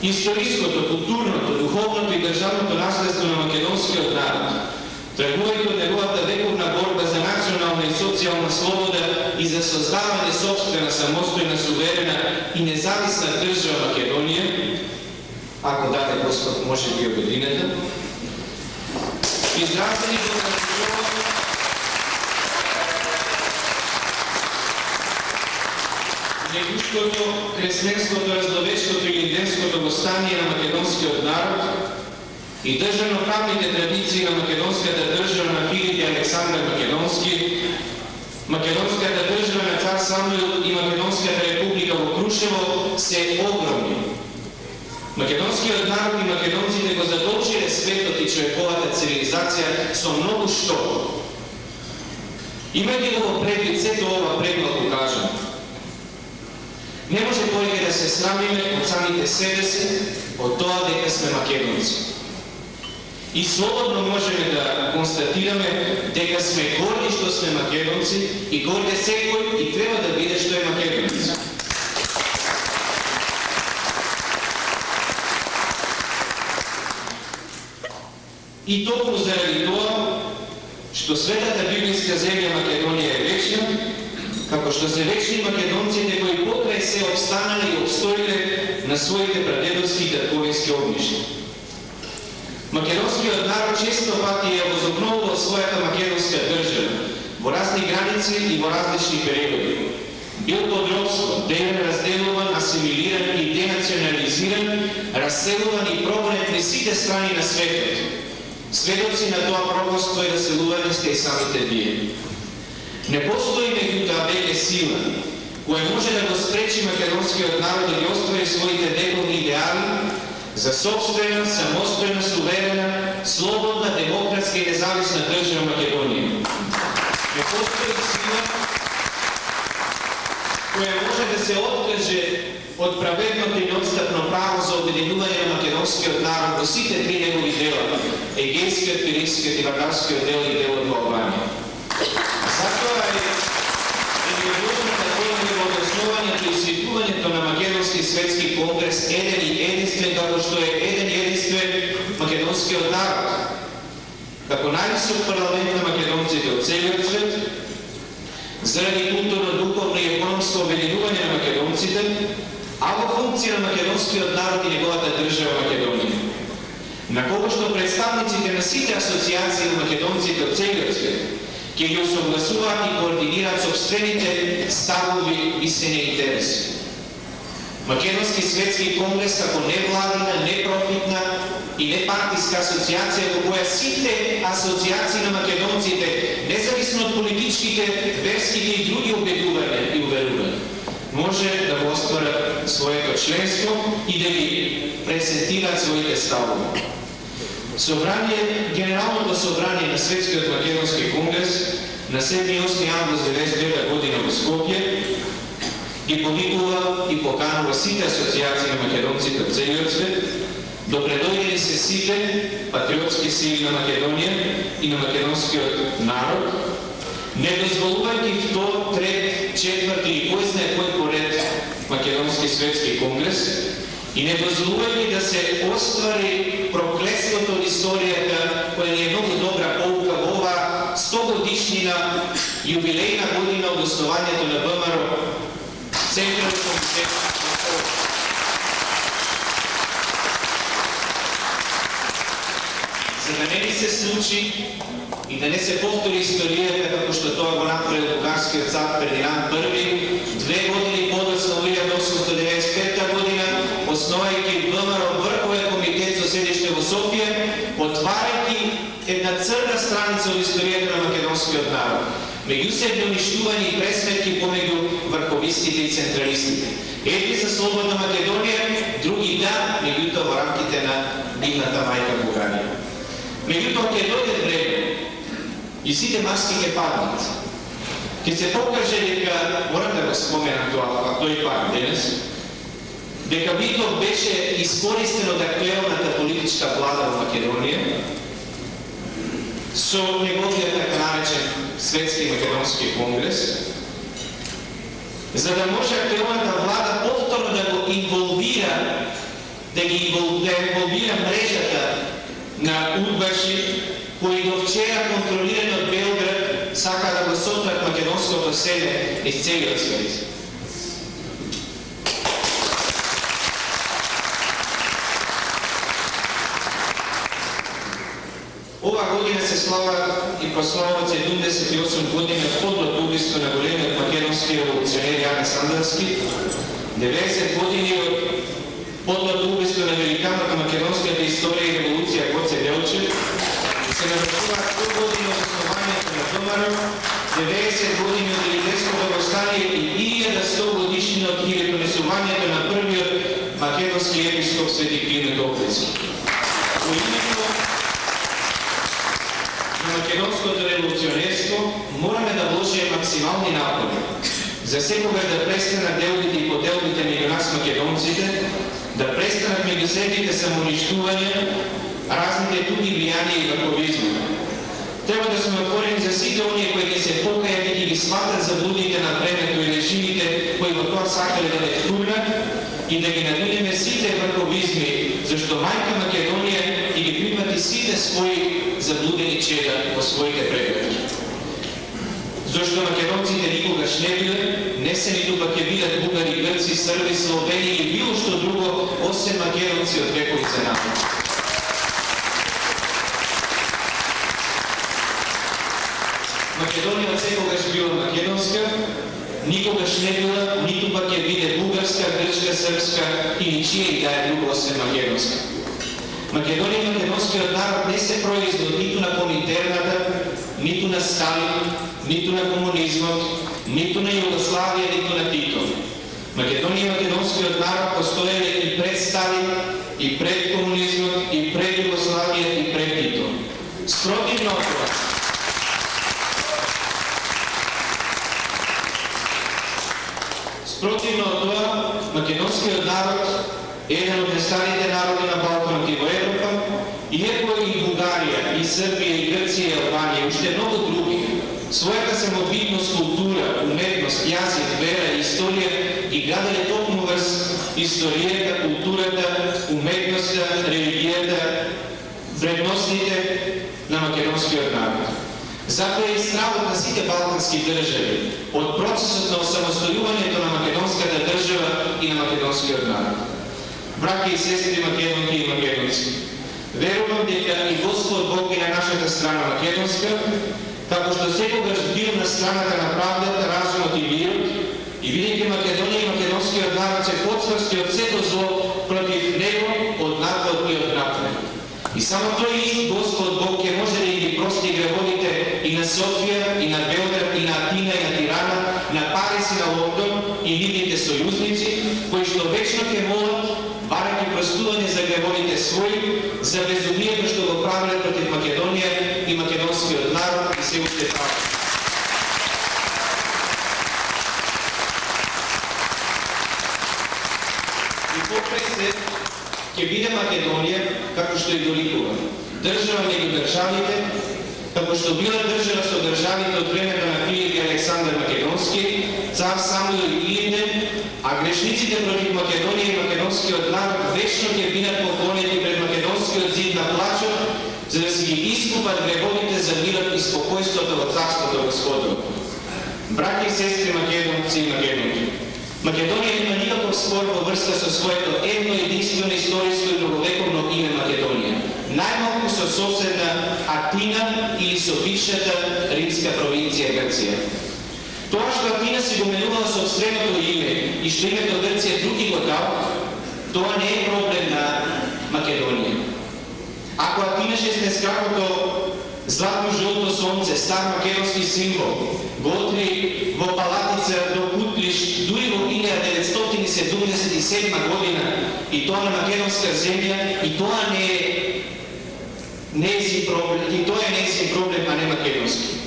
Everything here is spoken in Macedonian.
Историското, културното, духовното и државното наследство на македонскиот народ, тргувајќи од неговата вековна борба за национална и социјална слобода и за создавање сопствена, самостојна, суверена и независна држава Македонија, ако даде Господ, може би обединета, изразени во негушкото, кресменското, раздовечкото и лиденското востание на македонскиот народ и државноправните традиции на македонската држава на Филип и Александар Македонски, македонската држава на цар Самуил и македонската република во Крушево се огромни. Македонскиот народ и македонците го задолжиле светот и човековата цивилизација со многу што. Имајќи го предвид сето ова премалку кажано, не може повеќе да се срамиме од самите себе си, од тоа дека сме македонци. И слободно можеме да констатираме дека сме горди што сме македонци и горде секој и треба да биде што е македонец. И токму заради тоа што светата библиска земја Македонија е вечна, како што се вечни македонците кои покрај се обстанале и обстоиле на своите прадедовски и татковински огништа. Македонскиот народ често пати ја возобновувал својата македонска држава во разни граници и во различни периоди. Бил под робство, делен, разделуван, асимилиран и денационализиран, раселуван и прогонет на сите страни на светот. Сведоци на тоа прогонство и раселување сте и самите вие. Не постои меѓутоа веќе сила која може да го спречи македонскиот народ да ги оствари своите вековни идеали за собствена, самостојна, суверена, слободна, демократска и независна држава Македонија. Не постои сила која може да се откаже од праведното и неотстапно право за обединување на македонскиот народ во сите три негови дела: Егејскиот, Пиринскиот и Вардарскиот дел и делот во Албанија. Затоа е необходно во основањето и свикувањето на Македонски светски конгрес еден и единствен, како што е еден и единствен македонскиот народ, како највисок парламент на македонците од целиот свет, заради културно, духовно и економско обединување на македонците, а во функција на македонскиот народ и неговата држава Македонија, на кого што представниците на сите асоциации на македонците од целиот свет ќе ги осогласуваат и координираат собствените ставови и сени интереси. Македонски светски конгрес како невладина, непрофитна и непартиска асоциација во која сите асоциации на македонците, независно од политичките, верските и други убедувања и уверувања, може да го остварат своето членство и да ги презентираат своите ставови. Генералното собрание на Светскиот македонски конгрес на 7 и 8 август 1999 година во Скопје ги повикува и поканува сите асоциации на македонците од целиот свет, допредојдени се сите патриотски сили на Македонија и на македонскиот народ, не дозволувајќи втор, трет, четврти и кој знае кој поред Македонски светски конгрес и не дозволувајќи да се оствари проклетството од историјата, која ни е многу добра поука во ова 100-годишнина јубилејна година од основањето на ВМРО, Централен комитет. За да не ни се случи и да не се повтори историјата како што тоа го направи бугарскиот цар Фердинанд I, 2 години подоцна во 1895 година, основајќи ВМРО Врховен комитет со седиште во Софија, отварајќи една црна страница од историјата на македонскиот народ, меѓусебни уништување и пресметки помеѓу врховистите и централистите. Едни за слободна Македонија, други да, меѓутоа во рамките на дивната мајка Бугарија. Меѓутоа ќе дојде време и сите маски ќе паднат. Ќе се покаже дека, морам да го споменам тоа, тој пак денес, дека Битов беше искористен од актуелната политичка влада во Македонија со неговиот така наречен Светски македонски конгрес, за да може актуелната влада повторно да го инволвира да ги инволвира мрежата на удбаши кои до вчера контролирани од Белград сака да го сотрат македонското селе из целиот свет. Ова година се слава и прославуваат 78 години од подлото убиство на големиот македонски револуционер Јане Сандарски, 90 години од подлото убиство на великанот на македонската историја и револуција Гоце Делчев, се навршуваат 100 години од основањето на ВМРО, 90 години од Илинденското востание и 1100 годишнина од хилядонесувањето на првиот македонски епископ Свети Климент Охридски. Во името на македонското револуционерство мораме да вложиме максимални напори за секогаш да престанат делбите и поделбите меѓу нас македонците, да престанат меѓусебните самоуништувања, разните туги влијанија и врховизма. Треба да сме отворени за сите оние кои ќе се покајат и ги сватат заблудите на времето и режимите кои во тоа сакале да не втурнат и да ги надминеме сите врховизми, зашто мајка Македонија и ги припати сите своји заблудени чеда во своите прегради. Зашто македонците никогаш не биле, не се ниту пак ќе бидат бугари, грци, срби, словени или било што друго, освен македонци од вековица напред. Македонија секогаш била македонска, никогаш не била, ниту пак ќе биде бугарска, грчка, српска или чија и да е друго освен македонска. Македонија и македонскиот народ не се производ ниту на коминтерната, ниту на Сталин, ниту на комунизмот, ниту на Југославија, ниту на Тито. Македонија и македонскиот народ постоеле и пред Сталин, и пред комунизмот, и пред Југославија, и пред Тито. Спротивно од тоа, македонскиот народ е еден од најстарите народи на Балканот и во Европа, иако и Бугарија, и Србија, и Грција, и Албанија, и уште многу други, својата самобитност, култура, уметност, јазик, вера и историја ги граделе токму врз историјата, културата, уметноста, религијата, вредностите на македонскиот народ. Затоа е стравот на сите балкански држави од процесот на осамостојувањето на македонската држава и на македонскиот народ. Браќа и сестри македонки и македонци, верувам дека и Господ Бог е на нашата страна македонска, како што секогаш бил на страната на правдата, разумот и мирот, и бидејќи Македонија и македонскиот народ се потврсти од сето зло против него, од напад и од напред. И само тој ист Господ Бог ќе може да ги прости гревовите и на Софија, и на Белград, и на Атина, и на Тирана, на Париз и на Лондон, и нивните сојузници, кои што вечно ќе молат, барајќи простување за гревовите своји, за безумието што го правиле против Македонија и македонскиот народ и се уште прават. И покрај се, ќе биде Македонија, како што и доликува, држава меѓу државите, како што била држава со државите од времето на Филип и Александар Македонски, цар Самуил Илинден, а грешниците против Македонија и македонскиот народ вечно ќе бидат поклонети пред македонскиот зид на плачот, за да си ги искупат гревовите за мирот и спокојството во царството Господово. Браќа и сестри македонци и македонки, Македонија нема никаков спор во врска со своето едно единствено историско и многовековно име Македонија, најмалку со соседна Атина или со бившата римска провинција Грција. Тоа што Атина си го менувала собственото име и што името Грција други го дал, тоа не е проблем на Македонија. Ако Атина 16-кракото златно-жолто сонце, стар македонски символ, го отри во палатица до Кутлиш, дури во 1977 година, и тоа на македонска земја, и тоа не е нејзин проблем, а не македонски.